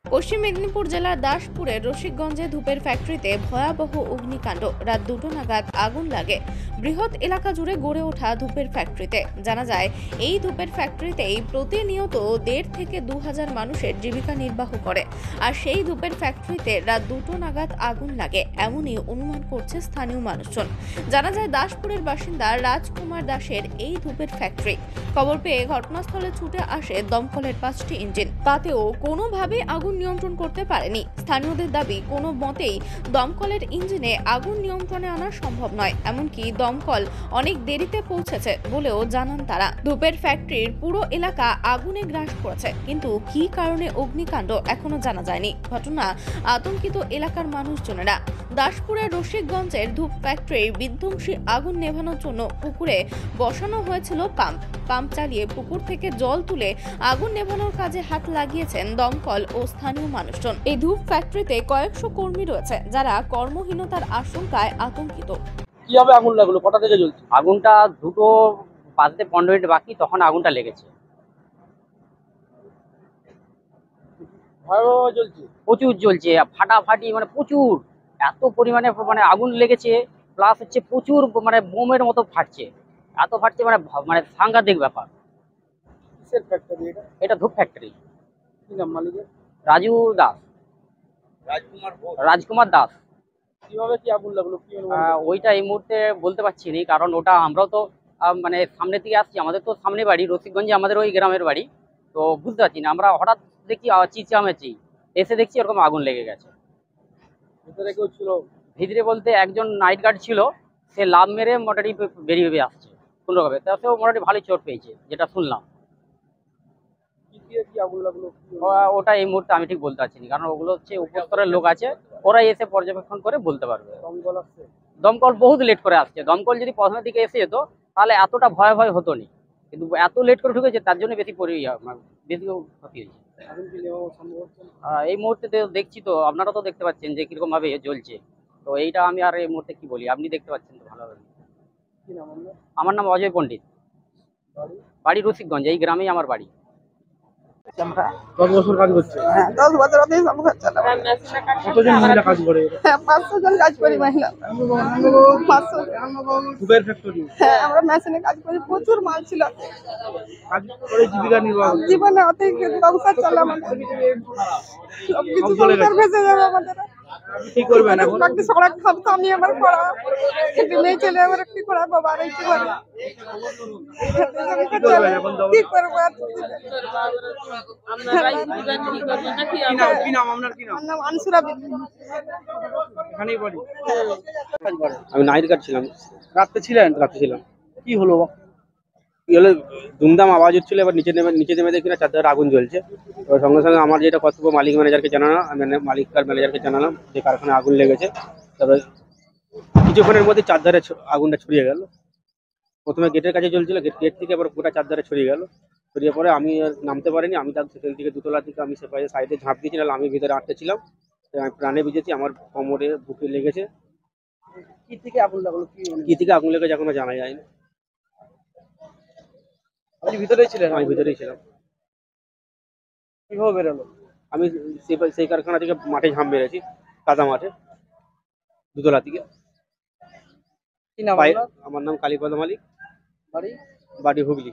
পশ্চিম মেদিনীপুর জেলার দাসপুরের রসিকগঞ্জে ধূপের ফ্যাক্টরিতে ভয়াবহ অগ্নিকাণ্ড। রাত 2টো নাগাদ আগুন লাগে বৃহৎ এলাকা জুড়ে গড়ে ওঠা ধূপের ফ্যাক্টরিতে। জানা যায়, এই ধূপের ফ্যাক্টরিতেই প্রতিনিয়ত 1.5 থেকে 2,000 মানুষের জীবিকা নির্বাহ করে। আর সেই ধূপের ফ্যাক্টরিতে রাত 2টো নাগাদ আগুন লাগে এমনই অনুমান করছে স্থানীয় মানুষজন। জানা যায়, দাসপুরের বাসিন্দা রাজকুমার দাসের এই ধূপের ফ্যাক্টরি। খবর পেয়ে ঘটনাস্থলে ছুটে আসে দমকলের 5টি ইঞ্জিন, তাতেও কোনোভাবে আগুন নিয়ন্ত্রণ করতে পারেনি। স্থানীয়দের দাবি, কোনো মতেই দমকলের ইঞ্জিনে আগুন নিয়ন্ত্রণে আনা সম্ভব নয়, এমনকি দমকল অনেক দেরিতে পৌঁছেছে বলেও জানান তারা। ধূপের ফ্যাক্টরির পুরো এলাকা আগুনে গ্রাস করেছে, কিন্তু কী কারণে অগ্নিকাণ্ড এখনো জানা যায়নি। ঘটনা আতঙ্কিত এলাকার মানুষজনেরা। দাসপুরের রসিকগঞ্জের ধূপ ফ্যাক্টরির বিধ্বংসী আগুন নেভানোর জন্য পুকুরে বসানো হয়েছিল পাম্প চালিয়ে পুকুর থেকে জল তুলে আগুন নেভানোর কাজে হাত লাগিয়েছেন দমকল ও স্থানীয় মানুষজন। এই ধূপ ফ্যাক্টরিতে কয়েকশো কর্মী রয়েছে, যারা কর্মহীনতার আশঙ্কায় আতঙ্কিত। কিভাবে আগুন লাগলো, কটা থেকে জ্বলছে? আগুনটা 2টো বাজতে 15 মিনিট বাকি, তখন আগুনটা লেগেছে। ভয়াবহ জ্বলছে। প্রচুর জ্বলছে, ফাটাফাটি, মানে প্রচুর, এত পরিমাণে মানে আগুন লেগেছে। প্লাস হচ্ছে প্রচুর, মানে বোমের মতো ফাটছে, এত ফাটছে, মানে সাংঘাতিক ব্যাপার। কিসের ফ্যাক্টরি এটা? এটা ধূপ ফ্যাক্টরি। কি নাম মালিকের? রাজু দাস, রাজকুমার দাস। কিভাবে কি আগুন লাগলো, কি অনুমান করছেন? ওইটা এই মুহূর্তে বলতে পারছি না, কারণ ওটা আমরাও তো মানে সামনে থেকে আসছি, আমাদের তো সামনে বাড়ি রসিকগঞ্জে, আমাদের ওই গ্রামের বাড়ি। তো বুঝতে পারছি না, আমরা হঠাৎ দেখি চেঁচামেচি, এসে দেখছি এরকম আগুন লেগে গেছে। ভিতরে কেউ ছিল? ভিতরে বলতে একজন নাইট গার্ড ছিল, সে লাভ মেরে মোটামুটি বেরিয়ে আসছে কোনোভাবে। তাতেও মোটামুটি ভালোই চোট পেয়েছে, যেটা শুনলাম। কি দিয়ে কি আগুন লাগলো, কি ওটা এই মুহূর্তে আমি ঠিক বলতে পারছি না, কারণ ওগুলো হচ্ছে উপস্তরের লোক আছে, ওরা এসে পর্যবেক্ষণ করে বলতে পারবে। দমকল আসছে? দমকল বহুত লেট করে আসছে। দমকল যদি প্রথমের দিকে এসে যেত, তাহলে এতটা ভয় হতো না, কিন্তু এত লেট করে ঢুকেছে, তার জন্য বেশি বেশি ক্ষতি হয়েছে। আগুন কি নেওয়া সম্ভব হচ্ছে না? এই মুহূর্তে দেখছি তো, আপনারা তো দেখতে পাচ্ছেন যে কিরকম ভাবে জ্বলছে। তো এইটা আমি আর এই মুহূর্তে কি বলি, আপনি দেখতে পাচ্ছেন তো ভালোভাবে। কি নাম আপনার? আমার নাম অজয় পণ্ডিত, বাড়ি? বাড়ি রসিকগঞ্জ, এই গ্রামেই আমার বাড়ি। 10 বছর কাজ করছে? হ্যাঁ, 10 বছর অফিস সংসার চালাবো। কতজন মহিলা কাজ করে? হ্যাঁ, 500 জন কাজ করি মহিলা। 500। ধূপের ফ্যাক্টরি? হ্যাঁ, আমরা মেশিনে কাজ করি, প্রচুর মাল ছিল। কাজ করে জীবিকা নির্বাহ করছে? জীবনে অতি সংসার চলে আমাদের। সবকিছু চলে গেছে। সংসার ভেসে যাবে আমাদের। কি করবেন এখন? বাকি সড়ক খাবো আমি আমার পড়া। কিন্তু মেয়ে ছেলে আমার কি করা, বাবা আর কি করে? কি করবেন এখন? কি করবো আর? কি নাম আপনার? কি নাম? আমার নাম আনসুরা বিবি। এখানেই বাড়ি? আমি নাইট গার্ড ছিলাম। রাতে ছিলেন? রাতে ছিলাম। কি হলো? কি হলো, দুমদাম আওয়াজ হচ্ছিল, এবার নিচে নেমে দেখি না চারধারে আগুন জ্বলছে। তো সঙ্গে সঙ্গে আমার যেটা কর্তব্য, মালিক ম্যানেজারকে জানানো, আমি মালিক আর ম্যানেজারকে জানালাম যে কারখানায় আগুন লেগেছে। তারপরে কিছুক্ষণের মধ্যে চারধারে আগুনটা ছড়িয়ে গেল। প্রথমে গেটের কাছে জ্বলছিল, গেট থেকে আবার গোটা চারধারে ছড়িয়ে গেল। ছড়িয়ে পরে আমি আর নামতে পারিনি, আমি তার সেখান থেকে দুতলা থেকে আমি সেপাশে সাইডে ঝাঁপ দিয়েছিলাম, আমি ভিতরে আটকে ছিলাম। তো আমি প্রাণে ভিজেছি, আমার কোমরে বুকে লেগেছে। কি থেকে আগুন লাগলো, কি কি থেকে আগুন লেগেছে এখনো জানা যায়নি। আপনি ভিতরেই ছিলেন? আমি ভিতরেই ছিলাম। কিভাবে বেরোলো? আমি সেই কারখানা থেকে মাঠে ঝাঁপ মেরেছি, কাদা মাঠে, দুতলা থেকে। কি নাম আপনার? আমার নাম কালীপদ মালিক, বাড়ি? বাড়ি হুগলি।